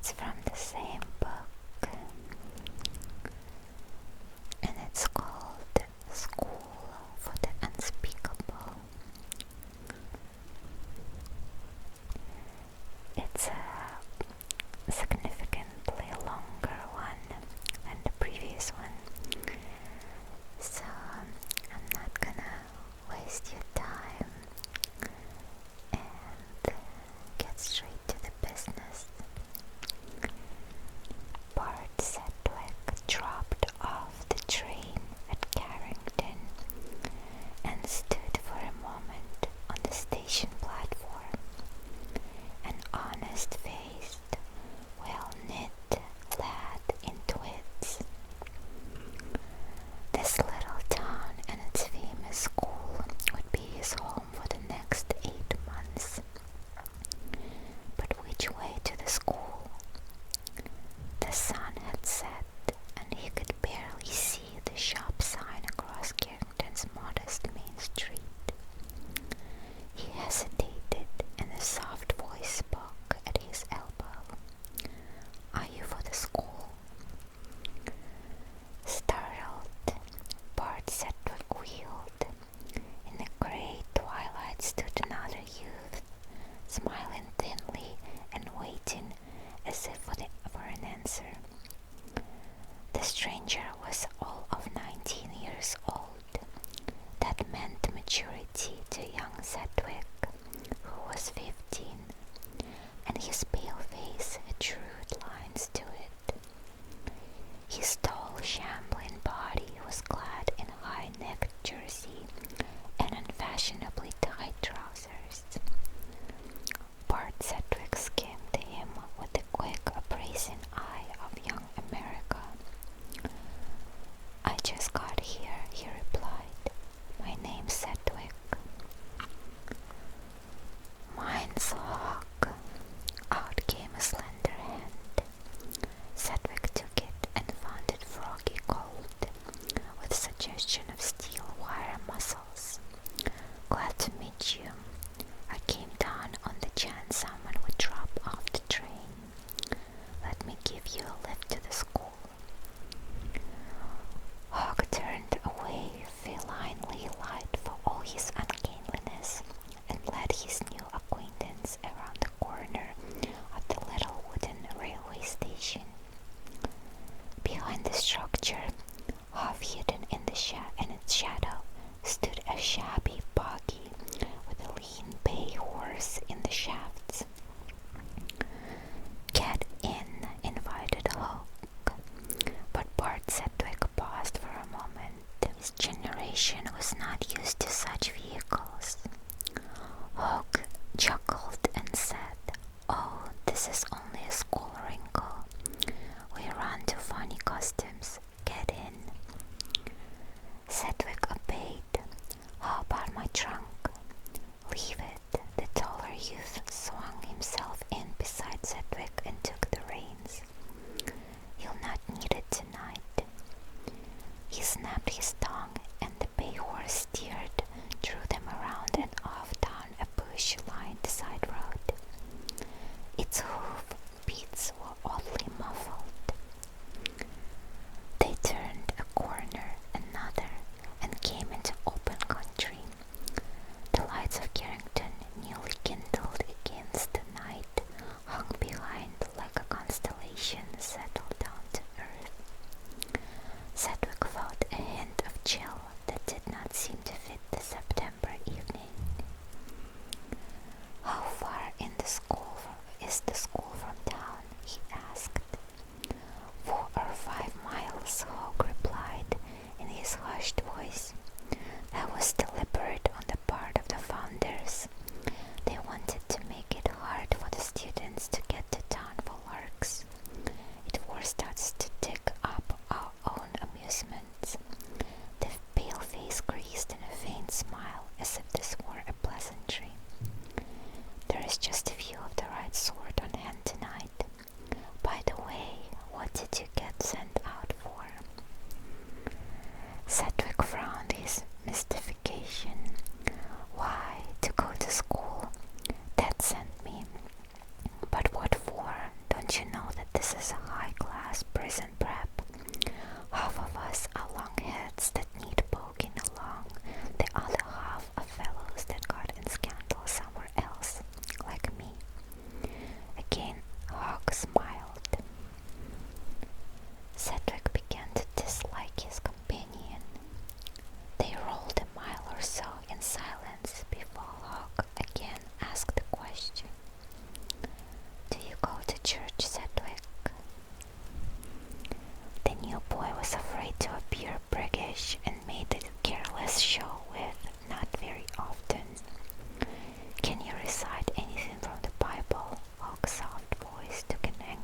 It's from the same book, and it's called School for the Unspeakable. It's a significantly longer one than the previous one, so I'm not gonna waste your time and get straight to the business. Bart Sedgwick dropped off the train at Carrington and stood for a moment on the station platform, an honest-faced, well-knit lad in tweeds. This little town and its famous school would be his home for the next 8 months. But which way to the school? The sun had set, and he could barely see the shop sign across Carrington's modest main street. He hesitated, and a soft voice spoke at his elbow. "Are you for the school?" Startled, Bart Sedgwick wheeled. In the grey twilight stood another youth, smiling thinly and waiting as if for an answer. The stranger was all of 19 years old. That meant maturity to young Sedgwick, who was 15, and his pale face had shrewd lines to it. His tall, shambling body was clad in high-necked jersey and unfashionably tight trousers. Bart Sedgwick skimmed him with the quick, appraising eye of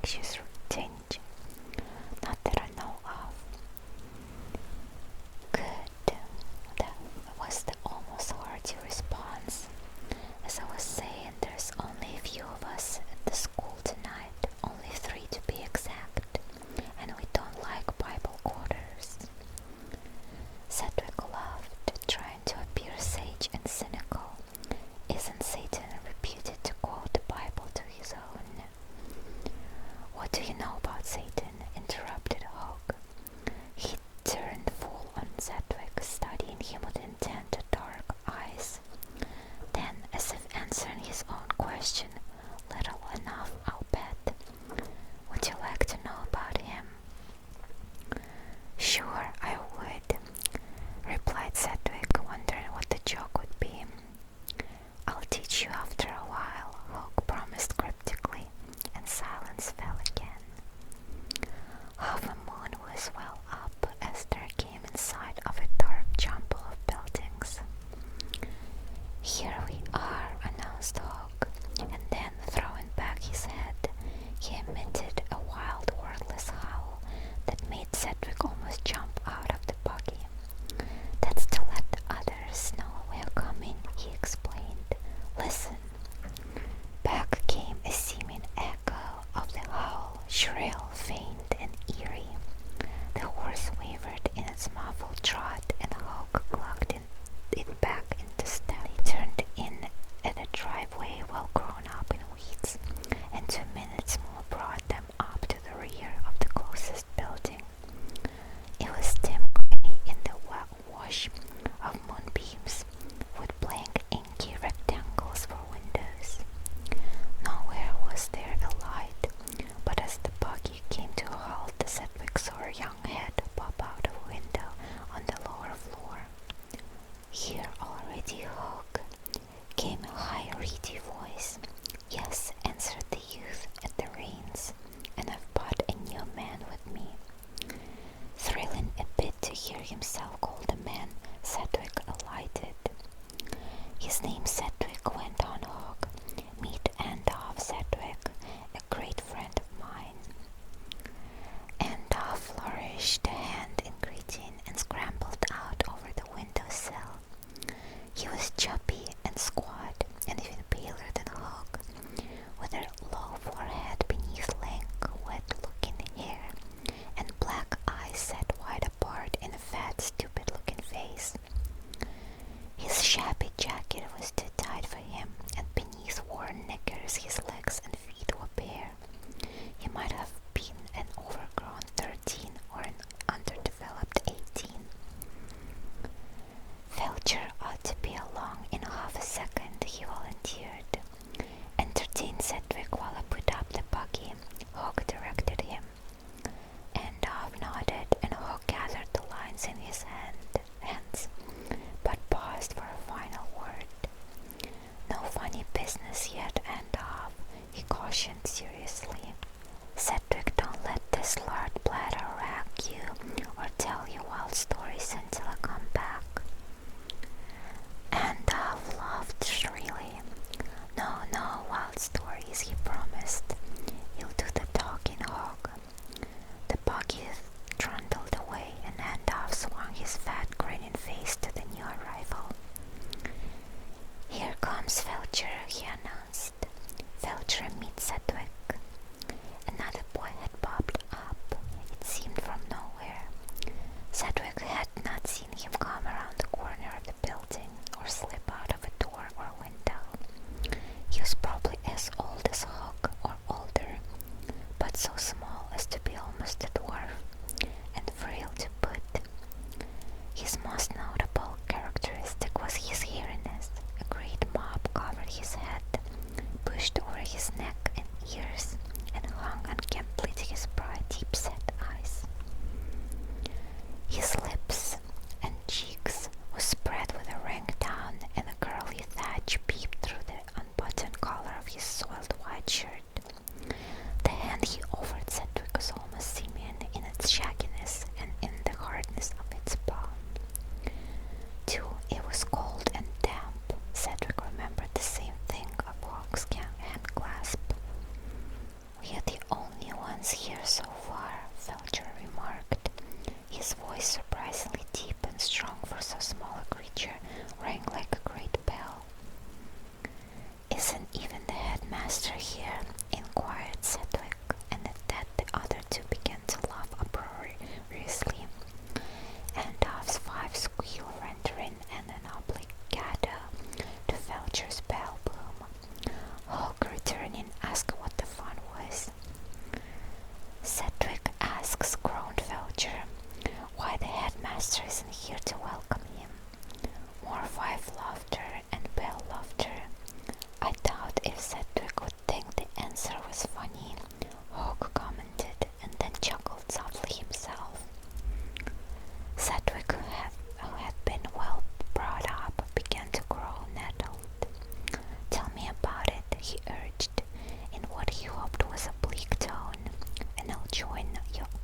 suspicious tinge. Not that I know of. Good. That was the almost hearty response. As I was saying, there's only a few of us at the school tonight, only 3 to be exact, and we don't like Bible quarters. Sedgwick laughed, trying to appear sage and cynical. Isn't Satan reputed to quote the Bible to his own? What do you know about Satan? Interrupted Hogg. He turned full on Sedgwick, studying him with intent dark eyes. Then, as if answering his own question, little enough, I'll bet. Would you like to know about him? Sure, I would, replied Sedgwick, wondering what the joke would be. I'll teach you after a while, Hogg promised cryptically, and silence fell again.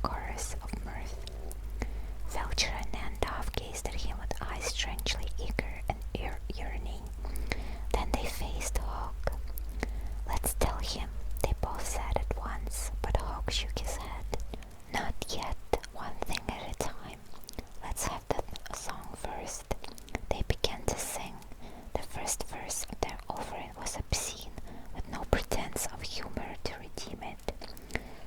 chorus of mirth. Felcher and Nandov gazed at him with eyes strangely eager and yearning. Then they faced Hawk. "Let's tell him," they both said at once, but Hawk shook his head. "Not yet, one thing at a time. Let's have the song first." They began to sing. The first verse of their offering was obscene, with no pretense of humor to redeem it.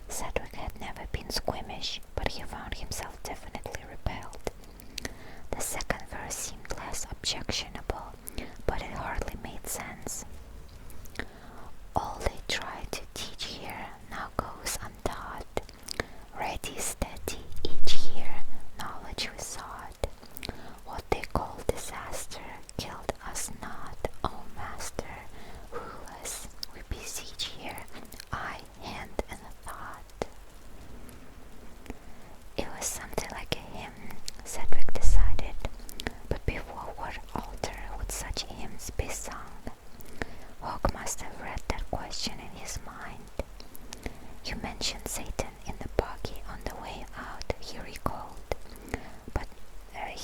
Sedgwick had never been squeamish, but he found himself definitely repelled. The second verse seemed less objectionable, but it hardly made sense. "All they try to teach here now goes untaught. Ready, steady, each year knowledge we sought. What they call disaster killed us not, O Master. Rule us, we beseech here, eye, hand, and thought." It was something like a hymn, Sedgwick decided, but before what altar would such hymns be sung? Hawk must have read that question in his mind. "You mentioned Satan in the buggy on the way out," he recalled, but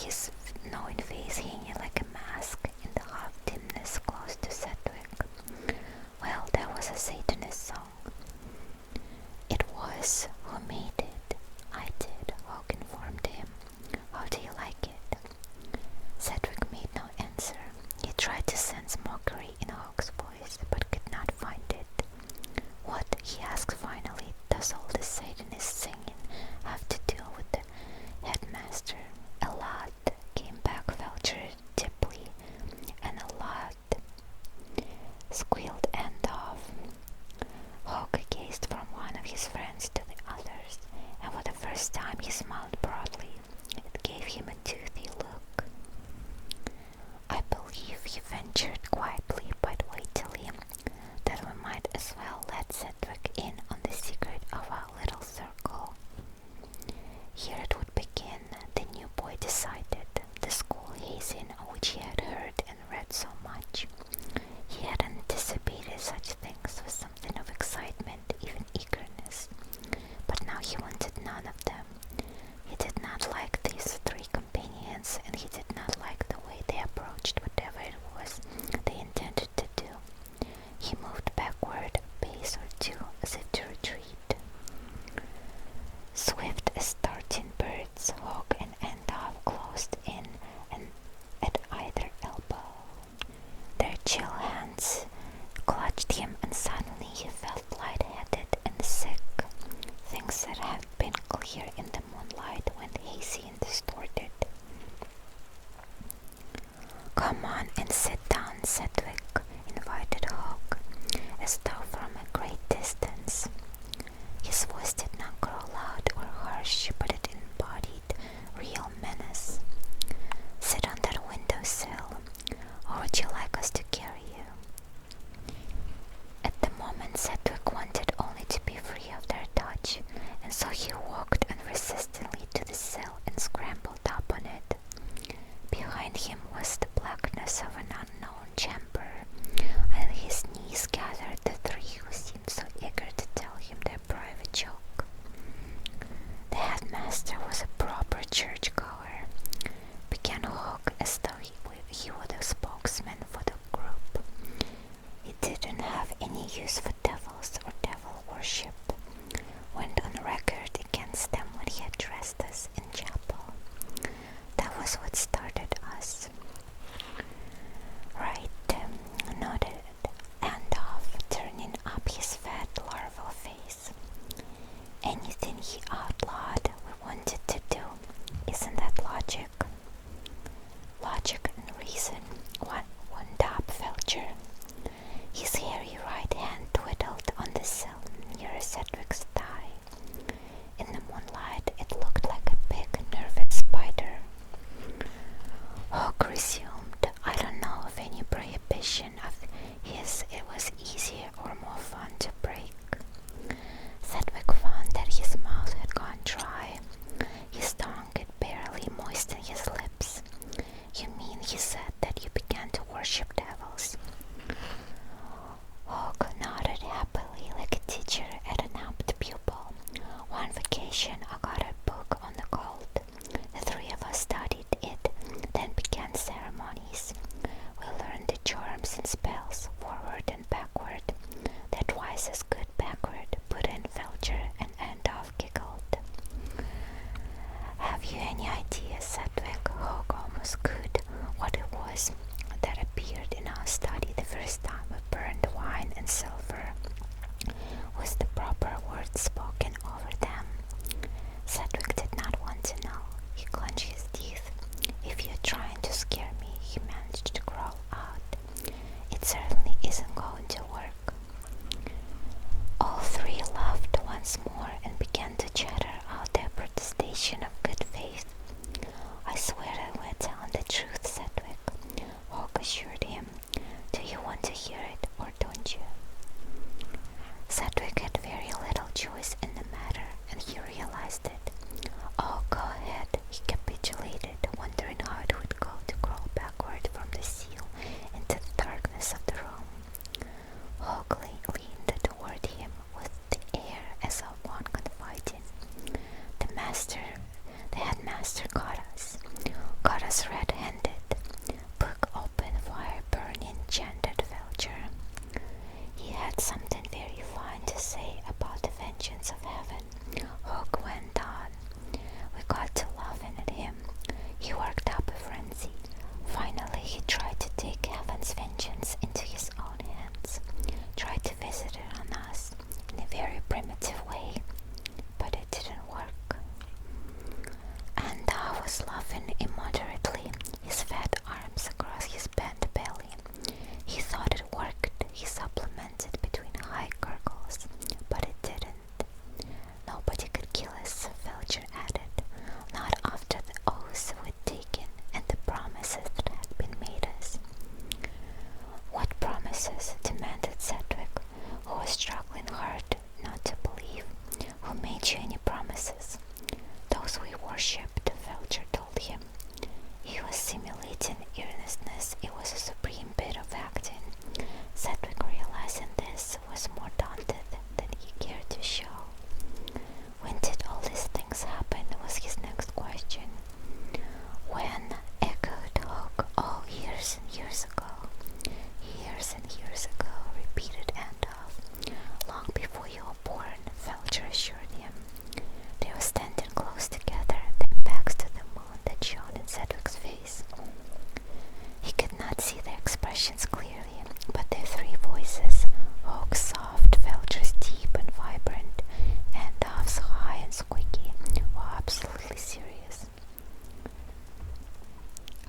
his knowing face hanging like a mask in the half dimness close to Sedgwick. "Well, that was a Satanist song." "It was. Who made it?" "I did," Hawk informed him. "How do you like it?" Sedgwick made no answer. He tried to sense mockery in Hawk's voice, but could not find it. "What," he asked finally, "does all this Satanist singing have to do with the headmaster?" "A lot," came back Felcher deeply, "and a lot," squealed Andov. Hawk gazed from one of his friends to the others, and for the first time he smiled broadly. It gave him a toothy look. "I believe," he ventured quietly but weightily, "that we might as well let Sedgwick in on the secret of our little circle." Here it would begin, the new boy decided, the school hazing of which he had heard and read so much. He had anticipated such things with something of excitement, even eagerness, but now he wanted none of them. He did not like these three companions, and he did not like the way they approached whatever it was they intended to do. He moved backward a pace or two as if to retreat. Swift as darting birds, Hawk and Andov closed in and at either elbow. Their chill hands clutched him, and suddenly he felt lightheaded and sick. Things that had been clear in the moonlight went hazy and distorted. "Come on and sit down," Sedgwick invited Hawk, as though from a great distance. His voice did not grow loud or harsh, but it embodied real menace. "Sit on that windowsill, or would you like us to carry you?" At the moment Sedgwick wanted only to be free of their touch, and so he walked unresistingly to the sill and scrambled up on it. Behind him was the blackness of an unknown chamber, promises. Those we worshipped, Felcher told him. He was simulating earnestness. It was a supreme bit of acting. Sedgwick, realizing this, was more daunted than he cared to show. When did all these things happen? Was his next question. When? Echoed Hawke. Oh, years and years ago. Years and years ago, repeated Andolph. Long before you were born, Felcher assured him. They were standing close together, their backs to the moon that shone in Sedgwick's face. He could not see their expressions clearly, but their three voices, Hawke's soft, Felcher's deep and vibrant, Andolph's high and squeaky, were absolutely serious.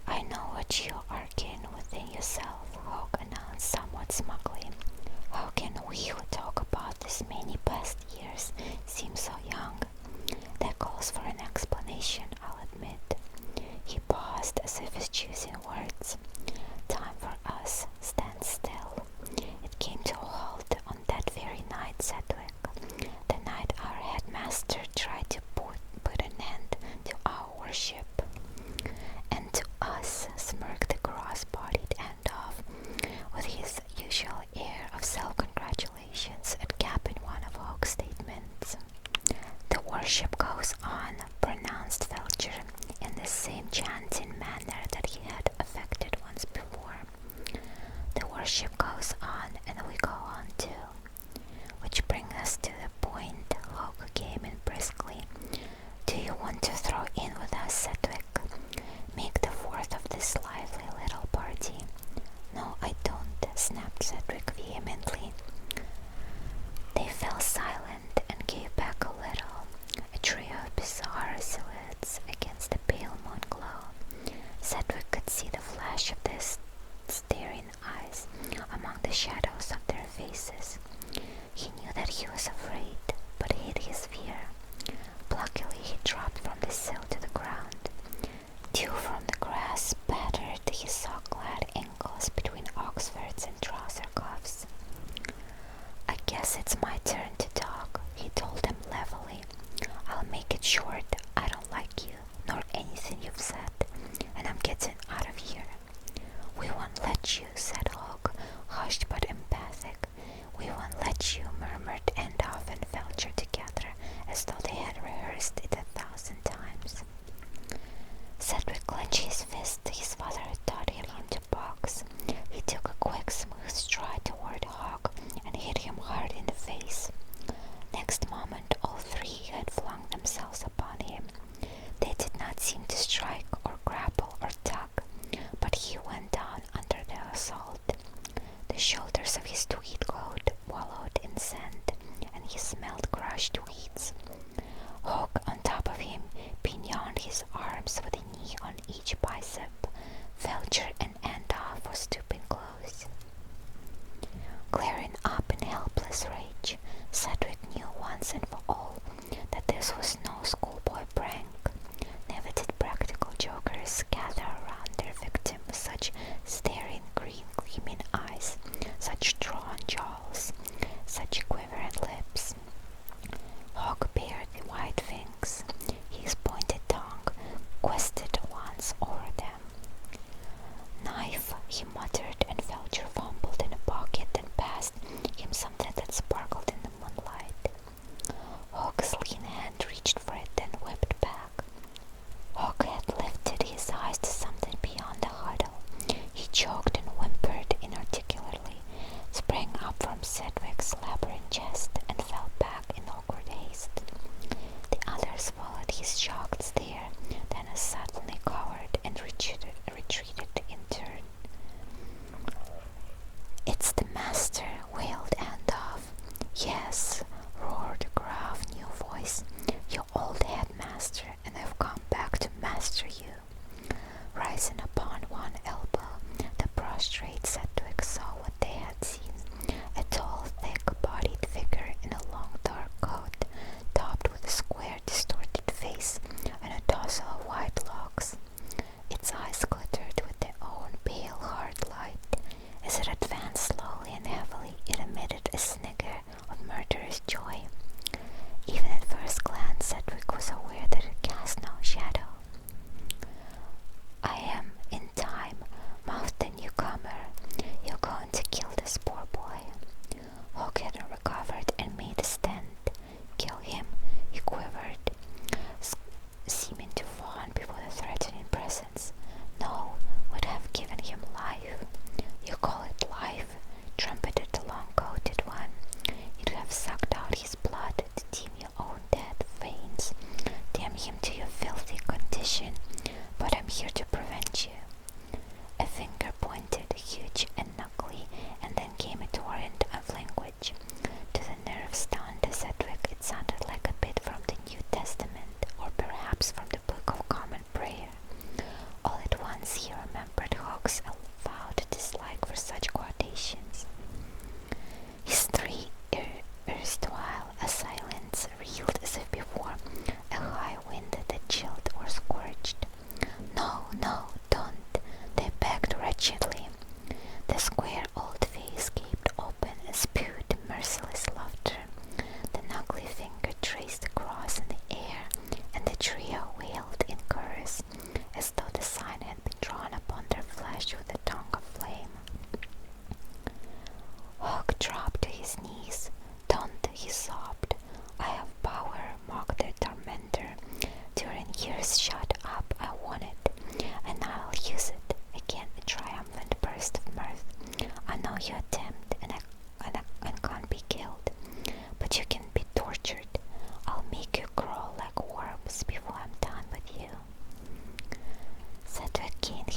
I know what you're arguing within yourself, Hawke announced somewhat smugly. How can we who talk about this many past years seem so young? That calls for an explanation, I'll admit. He paused as if he's choosing words. Time for us stands still. It came to a halt on that very night, Sedgwick. The night our headmaster tried to put an end to our worship. And to us, smirked the cross-bodied Andolph, with his usual air of self-congratulations at capping one of Hawke's statements. The worship goes on, pronounced Felcher in the same chanting manner that he had affected once before. The worship goes on, and we go on too. Which brings us to the point, Hawke came in briskly. Do you want to throw in with us, Sedgwick? Make the fourth of this lively little party? No, I don't, snapped Sedgwick vehemently. They fell silent and gave back a little, a trio of bizarre silhouettes against the pale moon glow. Sedgwick could see the flash of their staring eyes among the shadows of their faces. He knew that he was afraid, but hid his fear. Pluckily he dropped from the sill to the ground. Dew from the grass spattered his sock-clad ankles between Oxfords and trouser cuffs. I guess it's my turn to talk, he told them levelly. I'll make it short. I don't like you, nor anything you've said, and I'm getting out of here. We won't let you, said Hawke, hushed but emphatic. We won't let you, murmured Andolph and Felcher together, as though they had rehearsed it 1,000 times. Sedgwick clenched his fist. His father had taught him to box. He took a quick, smooth stride toward Hawke and hit him hard in the face. Next moment, all three had flung themselves upon him. They did not seem to strike or grapple or tug, but he went down under their assault. The shoulders of his tweed coat wallowed in sand, and he smelled crushed weeds. Hawke on top of him, pinioned his arms with a knee on each bicep. Felcher and Andolph were stooping close. Glaring up in helpless rage, Sedgwick knew once and for all that this was no schoolboy prank. Never did practical jokers gather around their victim with such staring green gleaming eyes, such drawn jaws, such quivering lips. Hawke bared the white fangs. His pointed tongue quested once over them. Knife, he muttered, and Felcher fumbled in a pocket and passed him something that sparkled in the moonlight. Hawke's lean hand reached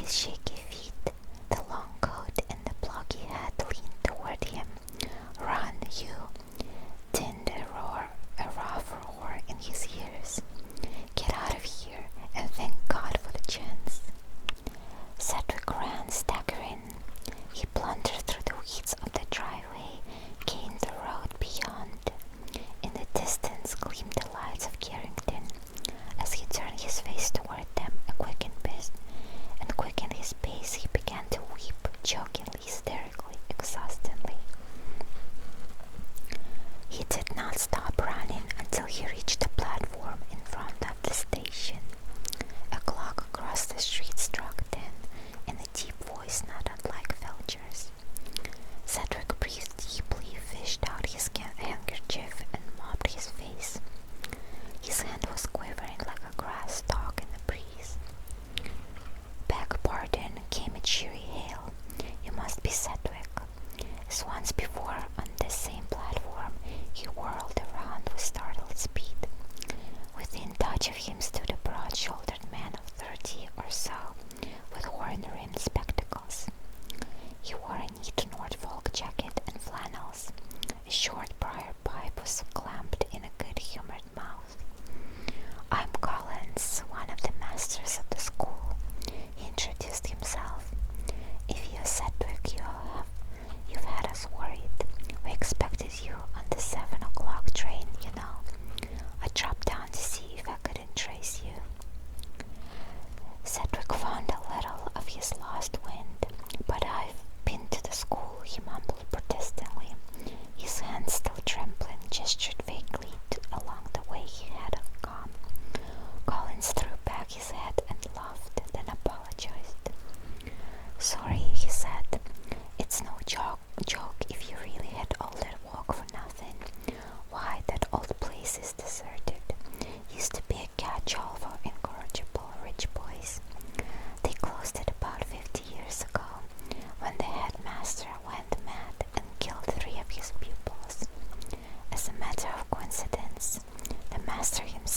his shaky feet, the long coat and the blocky hat leaned toward him. "Run, you!" dinned a rough roar in his ears. "Get out of here, and thank God for the chance." Sedgwick ran, staggering. He blundered through the weeds of the driveway, gained the road beyond. In the distance gleamed the lights of Carrington. As he turned his face toward them and quickened his pace, he began to weep, chokingly, hysterically, exhaustedly. He did not stop running until he reached the platform in front of the station. A clock across the street struck 10, and a deep voice not unlike Felcher's. Sedgwick breathed deeply, fished out his handkerchief, and mopped his face. His hand was quivering like a grass stalk in the breeze. "Beg pardon," came a cheery hail. "You must be Sedgwick." As once before, on the same platform, he whirled around with startled speed. Within touch of him stood a broad-shouldered man of 30 or so, with horn-rimmed spectacles. He wore a neat Norfolk jacket and flannels. A short briar pipe was clamped in a good-humored mouth. "I'm Collins, one of the masters of the school," he introduced himself. "If you're Sedgwick, you've had us worried. We expected you on the 7 o'clock train, you know. I dropped down to see if I couldn't trace you." Sedgwick found a little of his lost wind. "But I've been to the school," he mumbled protestingly. His hands still trembling, gestured vaguely along the way he had come. Collins threw back his head and laughed, then apologized. "Sorry," he said. "It's no joke if you really had all that walk for nothing. Why, that old place is deserted. Used to be a catch-all for incorrigible rich boys. They closed it about 50 years ago, when the headmaster went mad and killed 3 of his pupils. As a matter of coincidence, the master himself